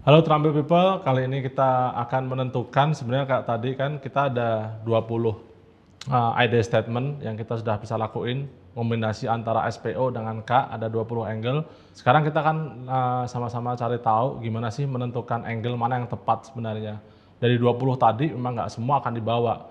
Halo Trambil People, kali ini kita akan menentukan sebenarnya kayak tadi kan kita ada 20 ID statement yang kita sudah bisa lakuin, kombinasi antara SPO dengan K, ada 20 angle. Sekarang kita akan sama-sama cari tahu gimana sih menentukan angle mana yang tepat sebenarnya. Dari 20 tadi memang nggak semua akan dibawa.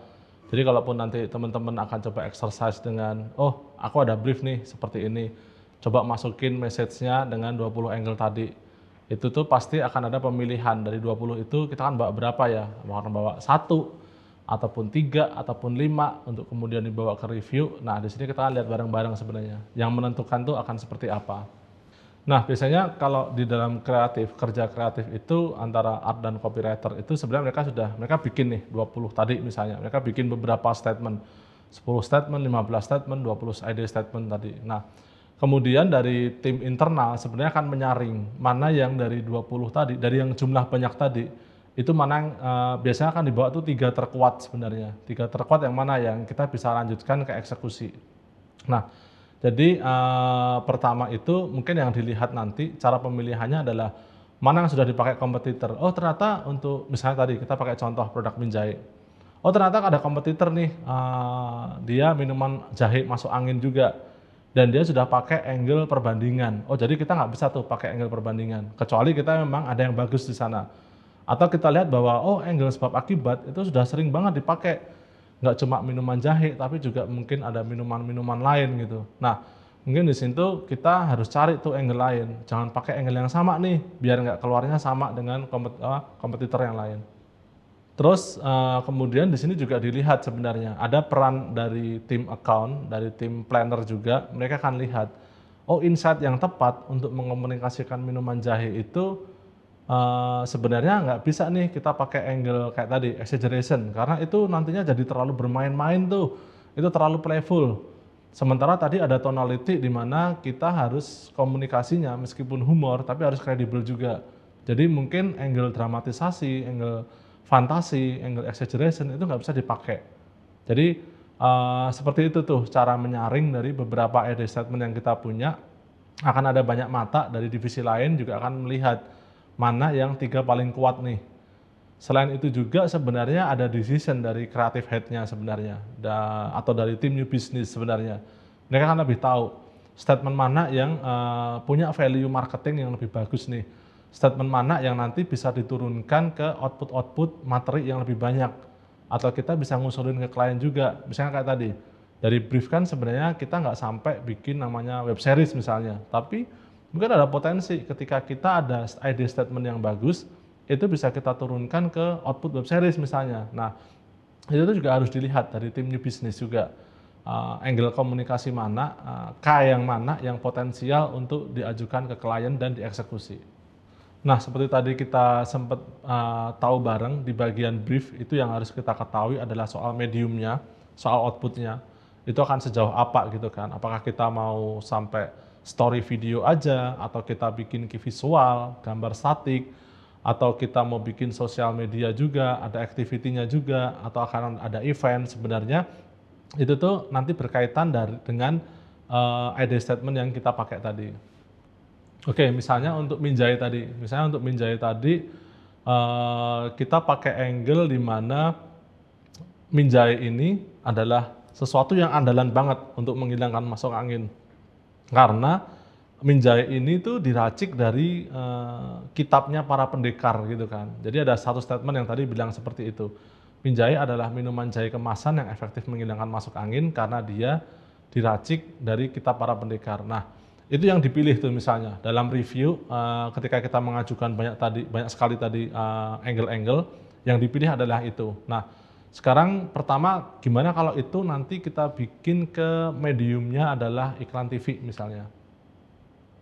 Jadi kalaupun nanti teman-teman akan coba exercise dengan, oh aku ada brief nih seperti ini, coba masukin message-nya dengan 20 angle tadi. Itu tuh pasti akan ada pemilihan dari 20 itu kita kan bawa berapa ya, mau bawa 1 ataupun 3 ataupun 5 untuk kemudian dibawa ke review. Nah, di sini kita akan lihat bareng-bareng sebenarnya. Yang menentukan tuh akan seperti apa. Nah, biasanya kalau di dalam kreatif, kerja kreatif itu antara art dan copywriter itu sebenarnya mereka bikin nih 20 tadi misalnya. Mereka bikin beberapa statement. 10 statement, 15 statement, 20 ide statement tadi. Nah, kemudian dari tim internal sebenarnya akan menyaring mana yang dari 20 tadi, dari yang jumlah banyak tadi, itu mana yang biasanya akan dibawa tuh 3 terkuat sebenarnya. 3 terkuat yang mana yang kita bisa lanjutkan ke eksekusi. Nah, jadi pertama itu mungkin yang dilihat nanti cara pemilihannya adalah mana yang sudah dipakai kompetitor. Oh ternyata untuk misalnya tadi kita pakai contoh produk Minjai. Oh ternyata ada kompetitor nih, dia minuman jahe masuk angin juga dan dia sudah pakai angle perbandingan. Oh jadi kita nggak bisa tuh pakai angle perbandingan, kecuali kita memang ada yang bagus di sana. Atau kita lihat bahwa oh angle sebab akibat itu sudah sering banget dipakai, nggak cuma minuman jahe tapi juga mungkin ada minuman-minuman lain gitu. Nah mungkin di situ kita harus cari tuh angle lain, jangan pakai angle yang sama nih biar nggak keluarnya sama dengan kompetitor yang lain. Terus kemudian di sini juga dilihat sebenarnya ada peran dari tim account, dari tim planner juga. Mereka akan lihat, oh insight yang tepat untuk mengkomunikasikan minuman jahe itu sebenarnya nggak bisa nih kita pakai angle kayak tadi exaggeration karena itu nantinya jadi terlalu bermain-main tuh, itu terlalu playful. Sementara tadi ada tonality di mana kita harus komunikasinya meskipun humor tapi harus kredibel juga. Jadi mungkin angle dramatisasi, angle fantasi, angle exaggeration itu nggak bisa dipakai. Jadi seperti itu tuh cara menyaring dari beberapa ide statement yang kita punya. Akan ada banyak mata dari divisi lain juga akan melihat mana yang 3 paling kuat nih. Selain itu juga sebenarnya ada decision dari creative head-nya sebenarnya atau dari tim new business sebenarnya. Mereka kan lebih tahu statement mana yang punya value marketing yang lebih bagus nih. Statement mana yang nanti bisa diturunkan ke output materi yang lebih banyak. Atau kita bisa ngusulin ke klien juga. Misalnya kayak tadi, dari brief kan sebenarnya kita nggak sampai bikin namanya web series misalnya. Tapi mungkin ada potensi ketika kita ada ide statement yang bagus, itu bisa kita turunkan ke output web series misalnya. Nah, itu juga harus dilihat dari tim new business juga. Angle komunikasi mana, K yang mana yang potensial untuk diajukan ke klien dan dieksekusi. Nah, seperti tadi kita sempat tahu bareng di bagian brief itu yang harus kita ketahui adalah soal mediumnya, soal outputnya. Itu akan sejauh apa gitu kan? Apakah kita mau sampai story video aja, atau kita bikin visual, gambar statik, atau kita mau bikin sosial media juga, ada activity-nya juga, atau akan ada event sebenarnya. Itu tuh nanti berkaitan dengan ide statement yang kita pakai tadi. Oke, misalnya untuk Minjai tadi, kita pakai angle di mana Minjai ini adalah sesuatu yang andalan banget untuk menghilangkan masuk angin. Karena Minjai ini tuh diracik dari kitabnya para pendekar gitu kan. Jadi ada satu statement yang tadi bilang seperti itu. Minjai adalah minuman jahe kemasan yang efektif menghilangkan masuk angin karena dia diracik dari kitab para pendekar. Nah, itu yang dipilih tuh misalnya dalam review ketika kita mengajukan banyak sekali tadi angle-angle yang dipilih adalah itu. Nah, sekarang pertama gimana kalau itu nanti kita bikin ke mediumnya adalah iklan TV misalnya.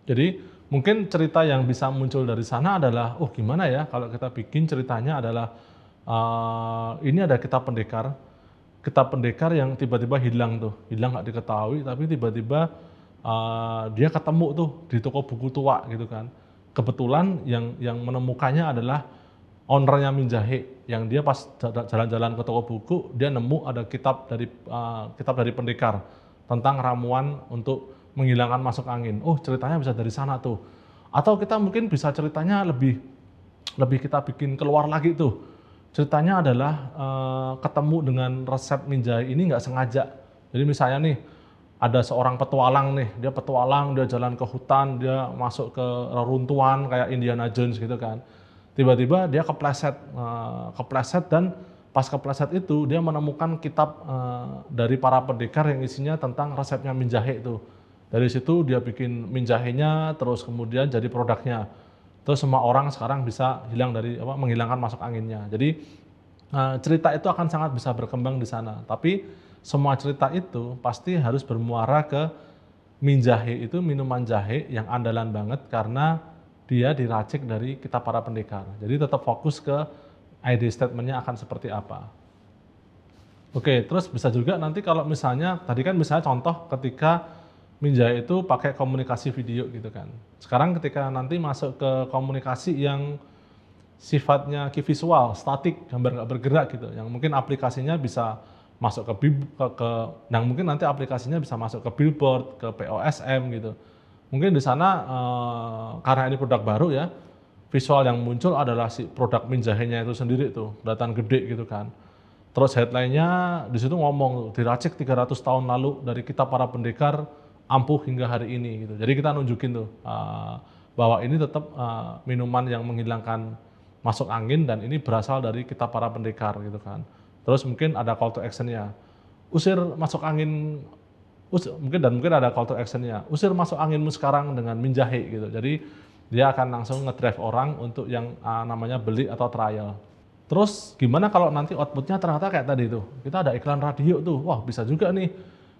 Jadi mungkin cerita yang bisa muncul dari sana adalah, oh gimana ya kalau kita bikin ceritanya adalah ini ada kitab pendekar yang tiba-tiba hilang nggak diketahui tapi tiba-tiba dia ketemu tuh di toko buku tua gitu kan. Kebetulan yang menemukannya adalah ownernya Minjahe, yang dia pas jalan-jalan ke toko buku dia nemu ada kitab dari pendekar tentang ramuan untuk menghilangkan masuk angin. Oh ceritanya bisa dari sana tuh. Atau kita mungkin bisa ceritanya lebih lebih kita bikin keluar lagi tuh. Ceritanya adalah ketemu dengan resep mie jahe ini nggak sengaja. Jadi misalnya nih, ada seorang petualang nih, dia petualang, dia jalan ke hutan, dia masuk ke reruntuhan kayak Indiana Jones gitu kan. Tiba-tiba dia kepleset dan pas kepleset itu dia menemukan kitab dari para pendekar yang isinya tentang resepnya mie jahe itu. Dari situ dia bikin mie jahenya, terus kemudian jadi produknya. Terus semua orang sekarang bisa menghilangkan masuk anginnya. Jadi cerita itu akan sangat bisa berkembang di sana. Tapi semua cerita itu pasti harus bermuara ke mie jahe itu minuman jahe yang andalan banget karena dia diracik dari kitab para pendekar. Jadi tetap fokus ke ID statement-nya akan seperti apa. Oke, terus bisa juga nanti kalau misalnya, tadi kan misalnya contoh ketika mie jahe itu pakai komunikasi video gitu kan. Sekarang ketika nanti masuk ke komunikasi yang sifatnya visual, statik, gambar nggak bergerak gitu, yang mungkin aplikasinya bisa masuk yang mungkin nanti aplikasinya bisa masuk ke billboard, ke POSM gitu. Mungkin di sana karena ini produk baru ya, visual yang muncul adalah si produk mie jahenya itu sendiri tuh, kelihatan gede gitu kan. Terus headline-nya di situ ngomong diracik 300 tahun lalu dari kitab para pendekar ampuh hingga hari ini gitu. Jadi kita nunjukin tuh bahwa ini tetap minuman yang menghilangkan masuk angin dan ini berasal dari kitab para pendekar gitu kan. Terus mungkin ada call to action-nya. Usir masuk angin mungkin ada call to action-nya. Usir masuk anginmu sekarang dengan mie jahe gitu. Jadi dia akan langsung ngedrive orang untuk yang namanya beli atau trial. Terus gimana kalau nanti output-nya ternyata kayak tadi tuh, kita ada iklan radio tuh, wah bisa juga nih,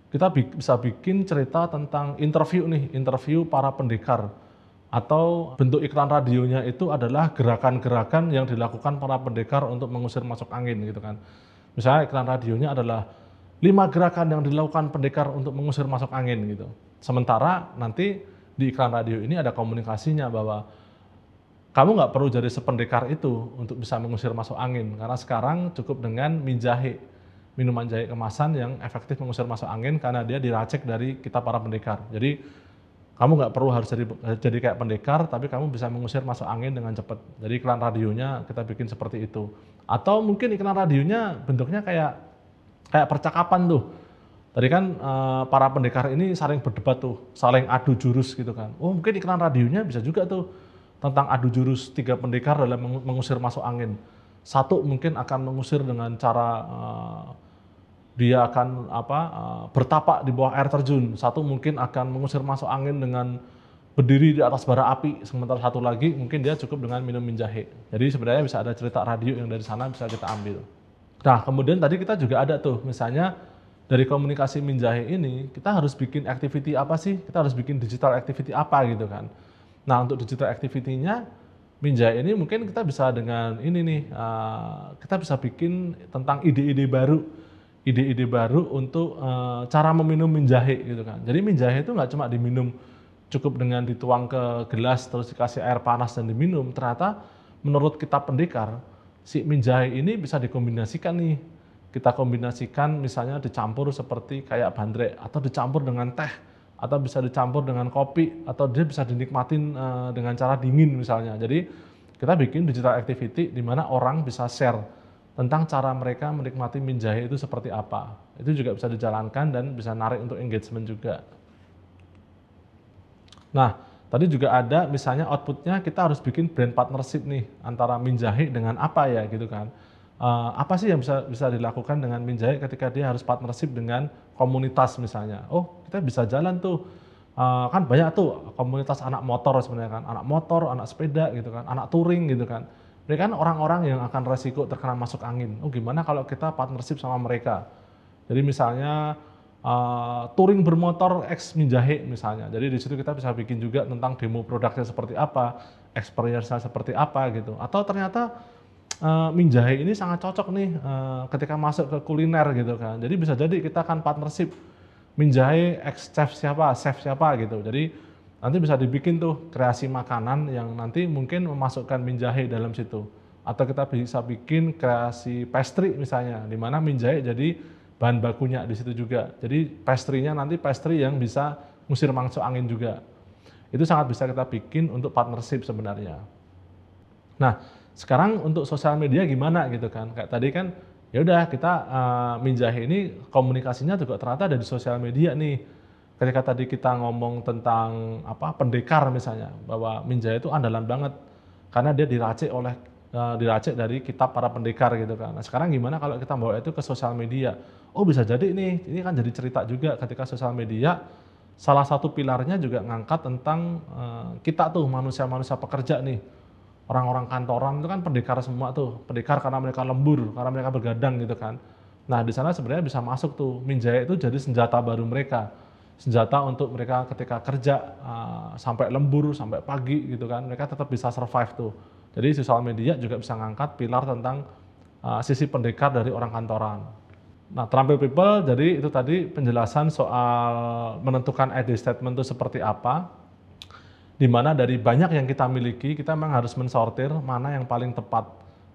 kita bisa bikin cerita tentang interview para pendekar. Atau bentuk iklan radionya itu adalah gerakan-gerakan yang dilakukan para pendekar untuk mengusir masuk angin gitu kan. Misalnya iklan radionya adalah 5 gerakan yang dilakukan pendekar untuk mengusir masuk angin gitu. Sementara nanti di iklan radio ini ada komunikasinya bahwa kamu nggak perlu jadi sependekar itu untuk bisa mengusir masuk angin, karena sekarang cukup dengan mie jahe, minuman jahe kemasan yang efektif mengusir masuk angin karena dia diracik dari kitab para pendekar. Jadi kamu nggak perlu harus jadi kayak pendekar, tapi kamu bisa mengusir masuk angin dengan cepat. Jadi iklan radionya kita bikin seperti itu. Atau mungkin iklan radionya bentuknya kayak percakapan tuh. Tadi kan para pendekar ini saling berdebat tuh, saling adu jurus gitu kan. Oh mungkin iklan radionya bisa juga tuh tentang adu jurus 3 pendekar dalam mengusir masuk angin. Satu mungkin akan mengusir dengan cara dia akan bertapak di bawah air terjun. Satu mungkin akan mengusir masuk angin dengan berdiri di atas bara api. Sementara satu lagi mungkin dia cukup dengan minum mie jahe. Jadi sebenarnya bisa ada cerita radio yang dari sana bisa kita ambil. Nah kemudian tadi kita juga ada tuh misalnya dari komunikasi mie jahe ini kita harus bikin activity apa sih? Kita harus bikin digital activity apa gitu kan. Nah untuk digital activity-nya mie jahe ini mungkin kita bisa dengan ini nih, kita bisa bikin tentang ide-ide baru untuk cara meminum mie jahe gitu kan. Jadi mie jahe itu nggak cuma diminum cukup dengan dituang ke gelas terus dikasih air panas dan diminum. Ternyata menurut kitab pendekar si mie jahe ini bisa dikombinasikan nih. Kita kombinasikan misalnya dicampur seperti kayak bandrek atau dicampur dengan teh atau bisa dicampur dengan kopi atau dia bisa dinikmatin dengan cara dingin misalnya. Jadi kita bikin digital activity di mana orang bisa share tentang cara mereka menikmati mie jahe itu seperti apa. Itu juga bisa dijalankan dan bisa narik untuk engagement juga. Nah, tadi juga ada misalnya outputnya kita harus bikin brand partnership nih antara mie jahe dengan apa ya gitu kan. Apa sih yang bisa dilakukan dengan mie jahe ketika dia harus partnership dengan komunitas misalnya. Oh, kita bisa jalan tuh. Kan banyak tuh komunitas anak motor sebenarnya kan. Anak motor, anak sepeda gitu kan, anak touring gitu kan. Mereka kan orang-orang yang akan resiko terkena masuk angin. Oh gimana kalau kita partnership sama mereka? Jadi misalnya touring bermotor X mie jahe misalnya. Jadi di situ kita bisa bikin juga tentang demo produknya seperti apa, experience-nya seperti apa gitu. Atau ternyata mie jahe ini sangat cocok nih ketika masuk ke kuliner gitu kan. Jadi bisa jadi kita akan partnership mie jahe X chef siapa gitu. Jadi nanti bisa dibikin tuh kreasi makanan yang nanti mungkin memasukkan mie jahe dalam situ. Atau kita bisa bikin kreasi pastry misalnya, di mana mie jahe jadi bahan bakunya di situ juga. Jadi pastry-nya nanti pastry yang bisa ngusir masuk angin juga. Itu sangat bisa kita bikin untuk partnership sebenarnya. Nah, Sekarang untuk sosial media gimana gitu kan, kayak tadi kan ya udah kita, Minjai ini komunikasinya juga ternyata ada di sosial media nih. Ketika tadi kita ngomong tentang apa, pendekar misalnya, bahwa Minjai itu andalan banget karena dia diracik dari kitab para pendekar gitu kan. Nah sekarang gimana kalau kita bawa itu ke sosial media? Oh bisa jadi nih, ini kan jadi cerita juga ketika sosial media, salah satu pilarnya juga ngangkat tentang, kita tuh manusia-manusia pekerja nih. Orang-orang kantoran itu kan pendekar semua tuh, pendekar karena mereka lembur, karena mereka begadang gitu kan. Nah di sana sebenarnya bisa masuk tuh, Minjai itu jadi senjata baru mereka. Senjata untuk mereka ketika kerja, sampai lembur, sampai pagi gitu kan, mereka tetap bisa survive tuh. Jadi sosial media juga bisa ngangkat pilar tentang, sisi pendekar dari orang kantoran. Nah, terampil people jadi itu tadi penjelasan soal menentukan ID statement itu seperti apa, di mana dari banyak yang kita miliki, kita memang harus mensortir mana yang paling tepat.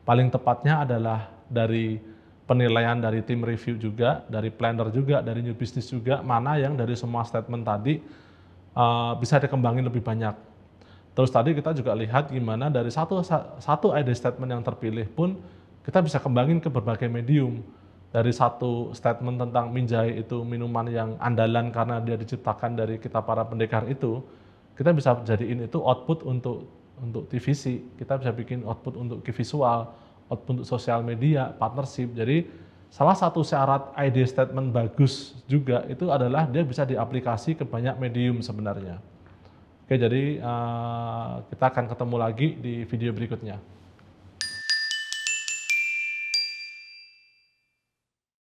Paling tepatnya adalah dari penilaian dari tim review juga, dari planner juga, dari new business juga, mana yang dari semua statement tadi bisa dikembangin lebih banyak. Terus tadi kita juga lihat gimana dari satu ID statement yang terpilih pun kita bisa kembangin ke berbagai medium. Dari satu statement tentang Minjai itu minuman yang andalan karena dia diciptakan dari kita para pendekar itu, kita bisa jadiin itu output untuk TVC, kita bisa bikin output untuk visual, output untuk sosial media, partnership. Jadi salah satu syarat ID statement bagus juga itu adalah dia bisa diaplikasi ke banyak medium sebenarnya. Oke, jadi kita akan ketemu lagi di video berikutnya.